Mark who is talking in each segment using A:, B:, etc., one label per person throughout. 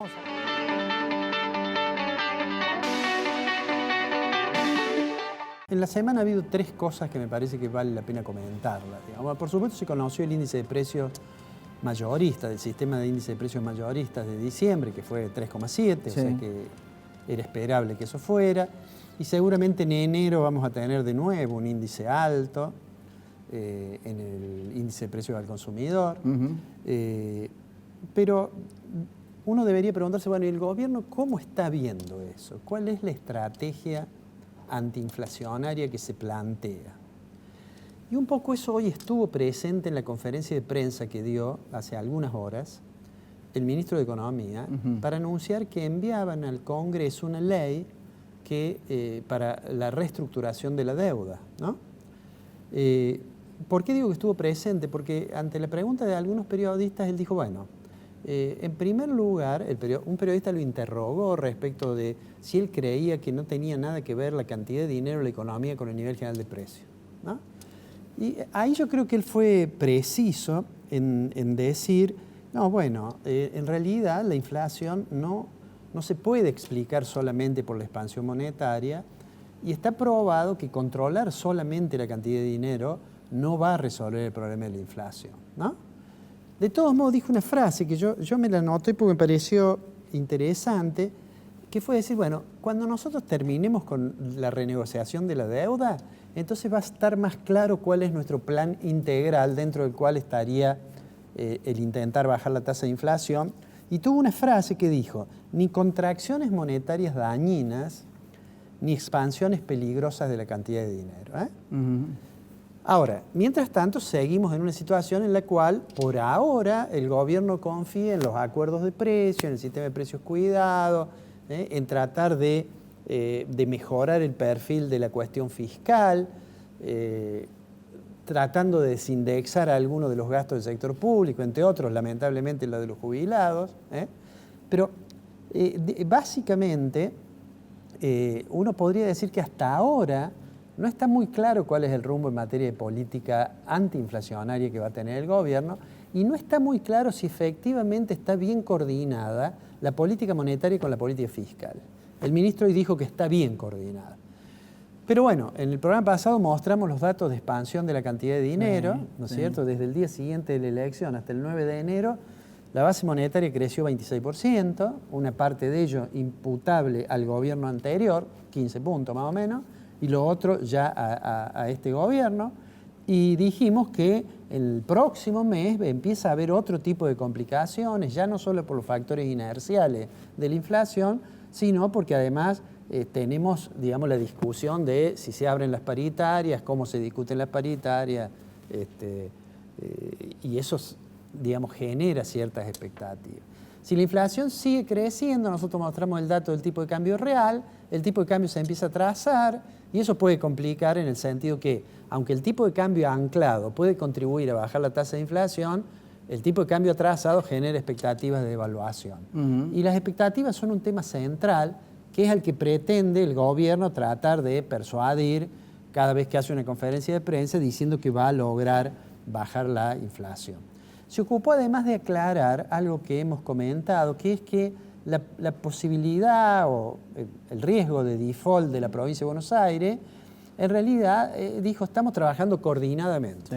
A: En la semana ha habido tres cosas que me parece que vale la pena comentarlas. Por supuesto se conoció el índice de precios mayorista, del sistema de índice de precios mayoristas de diciembre, que fue 3,7, sí. O sea que era esperable que eso fuera. Y seguramente en enero vamos a tener de nuevo un índice alto en el índice de precios al consumidor. Pero uno debería preguntarse, bueno, ¿y el gobierno cómo está viendo eso? ¿Cuál es la estrategia antiinflacionaria que se plantea? Y un poco eso hoy estuvo presente en la conferencia de prensa que dio hace algunas horas el ministro de Economía para anunciar que enviaban al Congreso una ley que, para la reestructuración de la deuda, ¿no? ¿Por qué digo que estuvo presente? Porque ante la pregunta de algunos periodistas él dijo, bueno, en primer lugar, un periodista lo interrogó respecto de si él creía que no tenía nada que ver la cantidad de dinero en la economía con el nivel general de precios, ¿no? Y ahí yo creo que él fue preciso en decir, no, bueno, en realidad la inflación no se puede explicar solamente por la expansión monetaria y está probado que controlar solamente la cantidad de dinero no va a resolver el problema de la inflación, ¿no? De todos modos, dijo una frase que yo me la anoté porque me pareció interesante, que fue decir, bueno, cuando nosotros terminemos con la renegociación de la deuda, entonces va a estar más claro cuál es nuestro plan integral dentro del cual estaría el intentar bajar la tasa de inflación. Y tuvo una frase que dijo, ni contracciones monetarias dañinas, ni expansiones peligrosas de la cantidad de dinero. Ahora, mientras tanto, seguimos en una situación en la cual, por ahora, el gobierno confía en los acuerdos de precios, en el sistema de precios cuidados, en tratar de mejorar el perfil de la cuestión fiscal, tratando de desindexar algunos de los gastos del sector público, entre otros, lamentablemente, los de los jubilados. Pero, básicamente, uno podría decir que hasta ahora no está muy claro cuál es el rumbo en materia de política antiinflacionaria que va a tener el gobierno y no está muy claro si efectivamente está bien coordinada la política monetaria con la política fiscal. El ministro hoy dijo que está bien coordinada. Pero bueno, en el programa pasado mostramos los datos de expansión de la cantidad de dinero, ¿no es cierto? Desde el día siguiente de la elección hasta el 9 de enero, la base monetaria creció 26%, una parte de ello imputable al gobierno anterior, 15 puntos más o menos, y lo otro ya a este gobierno, y dijimos que el próximo mes empieza a haber otro tipo de complicaciones, ya no solo por los factores inerciales de la inflación, sino porque además tenemos, digamos, la discusión de si se abren las paritarias, cómo se discuten las paritarias, y eso, digamos, genera ciertas expectativas. Si la inflación sigue creciendo, nosotros mostramos el dato del tipo de cambio real, el tipo de cambio se empieza a trazar y eso puede complicar en el sentido que, aunque el tipo de cambio anclado puede contribuir a bajar la tasa de inflación, el tipo de cambio atrasado genera expectativas de devaluación. Y las expectativas son un tema central, que es al que pretende el gobierno tratar de persuadir cada vez que hace una conferencia de prensa diciendo que va a lograr bajar la inflación. Se ocupó además de aclarar algo que hemos comentado, que es que la posibilidad o el riesgo de default de la provincia de Buenos Aires, en realidad dijo, estamos trabajando coordinadamente. Sí.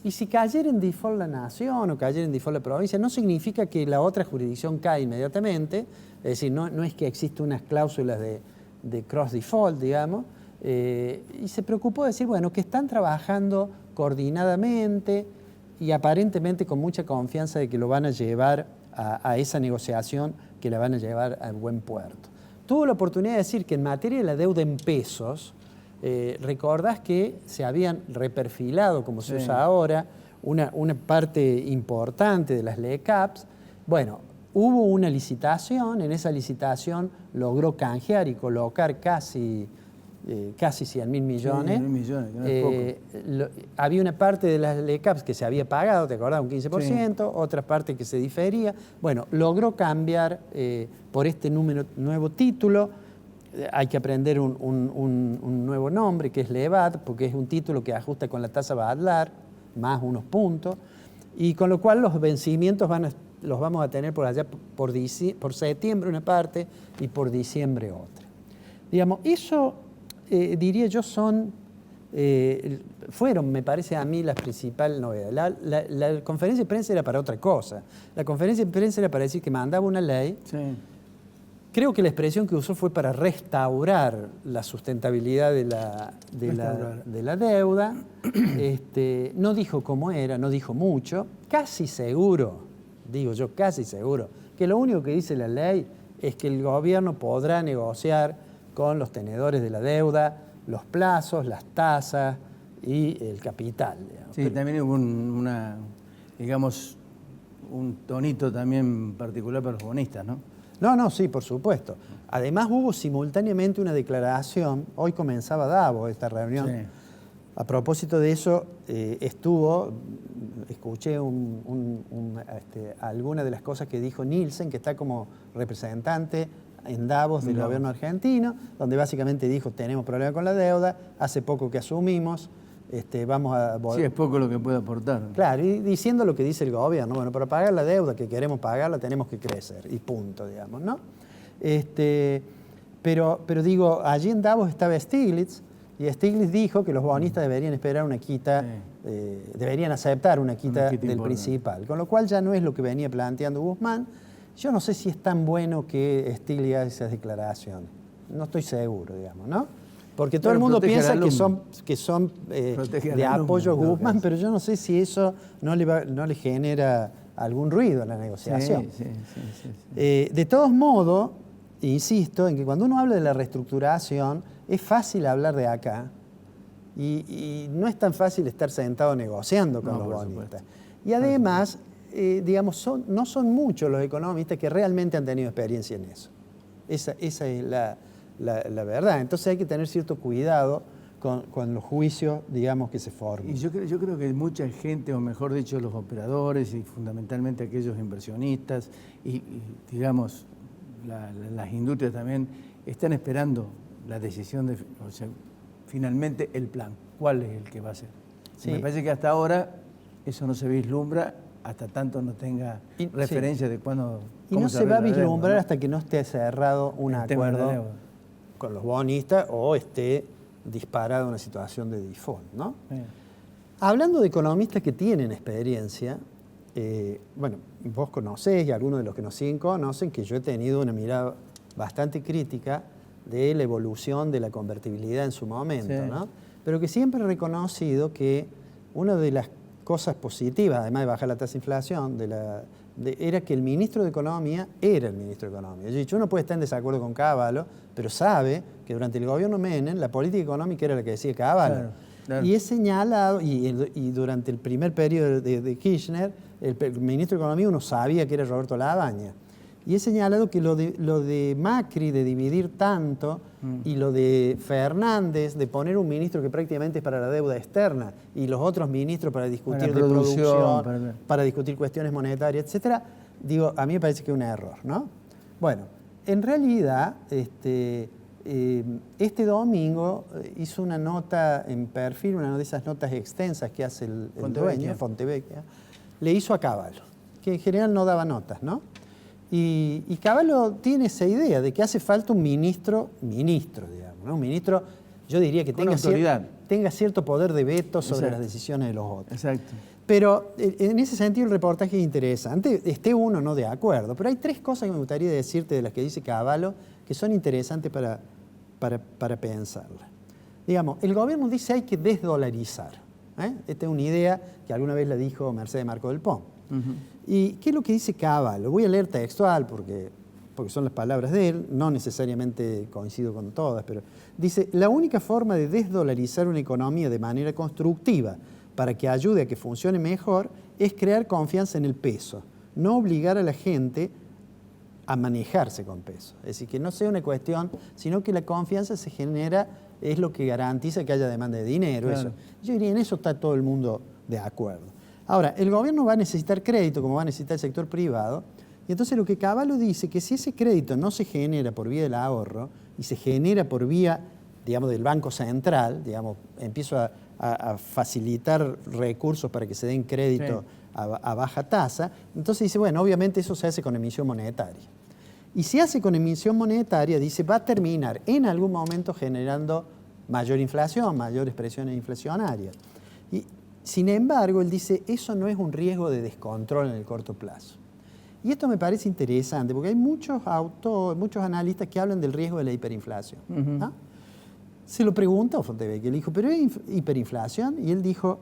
A: Y si cayera en default la nación o cayera en default la provincia, no significa que la otra jurisdicción cae inmediatamente, es decir, no es que exista unas cláusulas de cross default, digamos, y se preocupó de decir, bueno, que están trabajando coordinadamente y aparentemente con mucha confianza de que lo van a llevar a esa negociación, que la van a llevar a buen puerto. Tuvo la oportunidad de decir que en materia de la deuda en pesos, recordás que se habían reperfilado, como se usa ahora, una parte importante de las LECAPs. Bueno, hubo una licitación, en esa licitación logró canjear y colocar casi 100.000 millones. 100.000 millones, que no es poco. Había una parte de las LECAPs que se había pagado, ¿te acordás? Un 15%, otra parte que se difería. Bueno, logró cambiar por este nuevo título. Hay que aprender un nuevo nombre, que es LEVAD, porque es un título que ajusta con la tasa Badlar, más unos puntos, y con lo cual los vencimientos van a los vamos a tener por allá por septiembre una parte y por diciembre otra. Digamos, eso, diría yo, fueron, me parece a mí, las principales novedades. La conferencia de prensa era para otra cosa. La conferencia de prensa era para decir que mandaba una ley.
B: Sí.
A: Creo que la expresión que usó fue para restaurar la sustentabilidad de la deuda. No dijo cómo era, no dijo mucho. Casi seguro, digo yo, casi seguro, que lo único que dice la ley es que el gobierno podrá negociar con los tenedores de la deuda los plazos, las tasas y el capital. Digamos.
B: Sí, también hubo un tonito también particular para los bonistas, ¿no?
A: No, sí, por supuesto. Además hubo simultáneamente una declaración, hoy comenzaba Davos esta reunión. Sí. A propósito de eso, escuché algunas de las cosas que dijo Nielsen, que está como representante en Davos del gobierno argentino, donde básicamente dijo, tenemos problemas con la deuda, hace poco que asumimos, vamos a...
B: Sí, es poco lo que puede aportar.
A: Claro, y diciendo lo que dice el gobierno, bueno, para pagar la deuda que queremos pagarla tenemos que crecer, y punto, digamos, ¿no? Pero digo, allí en Davos estaba Stiglitz, y Stiglitz dijo que los bonistas deberían esperar una quita, deberían aceptar una quita del principal, con lo cual ya no es lo que venía planteando Guzmán. Yo no sé si es tan bueno que Stiglitz haga esas declaraciones. No estoy seguro, digamos, ¿no? Porque todo el mundo piensa que son de apoyo a Guzmán, pero yo no sé si eso no le genera algún ruido en la negociación.
B: Sí.
A: De todos modos, insisto en que cuando uno habla de la reestructuración, es fácil hablar de acá y no es tan fácil estar sentado negociando con los bonistas. Y además... digamos, no son muchos los economistas que realmente han tenido experiencia en eso. Esa es la verdad. Entonces hay que tener cierto cuidado con los juicios, digamos, que se forman.
B: Y yo creo que mucha gente, o mejor dicho, los operadores y fundamentalmente aquellos inversionistas y digamos, las industrias también, están esperando la decisión de, o sea, finalmente el plan. ¿Cuál es el que va a ser? Sí. Me parece que hasta ahora eso no se vislumbra hasta tanto no tenga referencia de cuándo...
A: Y no se va a vislumbrar hasta que no esté cerrado un acuerdo con los bonistas o esté disparada una situación de default, ¿no? Sí. Hablando de economistas que tienen experiencia, bueno, vos conocés y algunos de los que nos siguen conocen que yo he tenido una mirada bastante crítica de la evolución de la convertibilidad en su momento, sí, ¿no? Pero que siempre he reconocido que una de las cosas positivas, además de bajar la tasa de inflación, era que el ministro de Economía era el ministro de Economía. Yo he dicho, uno puede estar en desacuerdo con Cavallo, pero sabe que durante el gobierno Menem la política económica era la que decía Cavallo. Claro. Y he señalado, y durante el primer periodo de Kirchner, el ministro de Economía uno sabía que era Roberto Labaña. Y he señalado que lo de Macri de dividir tanto y lo de Fernández de poner un ministro que prácticamente es para la deuda externa y los otros ministros para discutir de producción, para discutir cuestiones monetarias, etcétera, digo, a mí me parece que es un error, ¿no? Bueno, en realidad, este domingo hizo una nota en Perfil, una de esas notas extensas que hace el dueño, Fontevecchia, le hizo a Cavallo, que en general no daba notas, ¿no? Y Cavallo tiene esa idea de que hace falta un ministro, digamos, ¿no? Un ministro, yo diría que tenga cierto poder de veto sobre las decisiones de los otros. Exacto. Pero en ese sentido el reportaje es interesante, esté uno no de acuerdo, pero hay tres cosas que me gustaría decirte de las que dice Cavallo que son interesantes para pensarlas. Digamos, el gobierno dice hay que desdolarizar. Esta es una idea que alguna vez la dijo Mercedes Marco del Pom. ¿Y qué es lo que dice Cavallo? Voy a leer textual porque son las palabras de él, no necesariamente coincido con todas, pero dice, la única forma de desdolarizar una economía de manera constructiva para que ayude a que funcione mejor es crear confianza en el peso, no obligar a la gente a manejarse con peso. Es decir, que no sea una cuestión, sino que la confianza se genera, es lo que garantiza que haya demanda de dinero. Claro. Eso. Yo diría, en eso está todo el mundo de acuerdo. Ahora, el gobierno va a necesitar crédito, como va a necesitar el sector privado, y entonces lo que Cavallo dice que si ese crédito no se genera por vía del ahorro y se genera por vía, digamos, del Banco Central, digamos, empiezo a facilitar recursos para que se den crédito a baja tasa. Entonces dice, bueno, obviamente eso se hace con emisión monetaria. Y si hace con emisión monetaria, dice, va a terminar en algún momento generando mayor inflación, mayores presiones inflacionarias. Y, sin embargo, él dice, eso no es un riesgo de descontrol en el corto plazo. Y esto me parece interesante, porque hay muchos analistas que hablan del riesgo de la hiperinflación. ¿No? Se lo preguntó Fontevecchia, le dijo, ¿pero es hiperinflación? Y él dijo,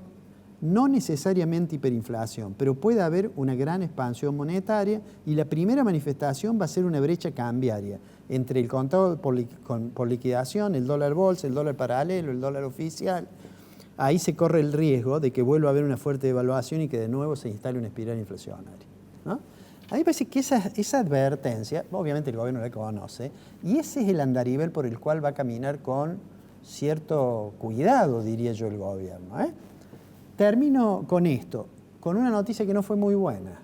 A: no necesariamente hiperinflación, pero puede haber una gran expansión monetaria y la primera manifestación va a ser una brecha cambiaria entre el contado por liquidación, el dólar bolsa, el dólar paralelo, el dólar oficial. Ahí se corre el riesgo de que vuelva a haber una fuerte devaluación y que de nuevo se instale una espiral inflacionaria, ¿no? A mí me parece que esa advertencia, obviamente el gobierno la conoce, y ese es el andarivel por el cual va a caminar con cierto cuidado, diría yo, el gobierno, ¿eh? Termino con esto, con una noticia que no fue muy buena.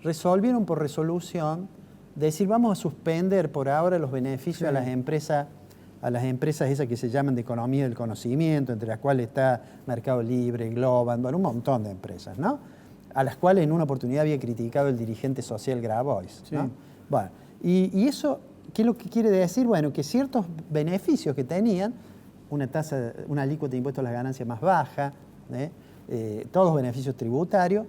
A: Resolvieron por resolución decir, vamos a suspender por ahora los beneficios a las empresas esas que se llaman de economía del conocimiento, entre las cuales está Mercado Libre, Globant, bueno, un montón de empresas, ¿no? A las cuales en una oportunidad había criticado el dirigente social Grabois, ¿no? Sí. Bueno, y eso, ¿qué es lo que quiere decir? Bueno, que ciertos beneficios que tenían, una alícuota de impuestos a las ganancias más baja, todos los beneficios tributarios,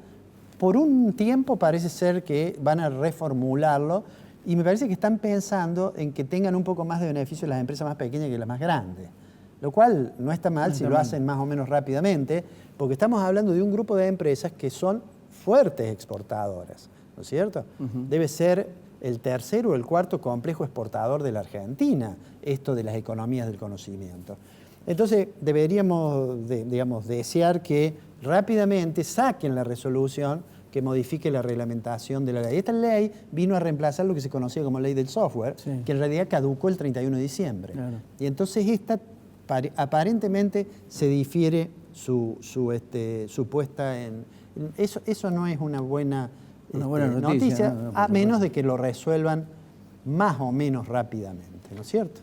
A: por un tiempo parece ser que van a reformularlo y me parece que están pensando en que tengan un poco más de beneficio las empresas más pequeñas que las más grandes, lo cual no está mal si lo hacen más o menos rápidamente, porque estamos hablando de un grupo de empresas que son fuertes exportadoras, ¿no es cierto? Debe ser el tercero o el cuarto complejo exportador de la Argentina, esto de las economías del conocimiento. Entonces, deberíamos, desear que rápidamente saquen la resolución que modifique la reglamentación de la ley. Esta ley vino a reemplazar lo que se conocía como ley del software, sí, que en realidad caducó el 31 de diciembre. Claro. Y entonces esta aparentemente se difiere su puesta en... Eso no es una buena noticia, a menos de que lo resuelvan más o menos rápidamente, ¿no es cierto?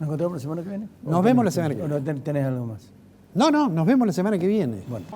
B: ¿Nos encontramos la semana que viene?
A: Nos vemos la semana que viene.
B: ¿O no tenés algo más?
A: No, nos vemos la semana que viene. Bueno.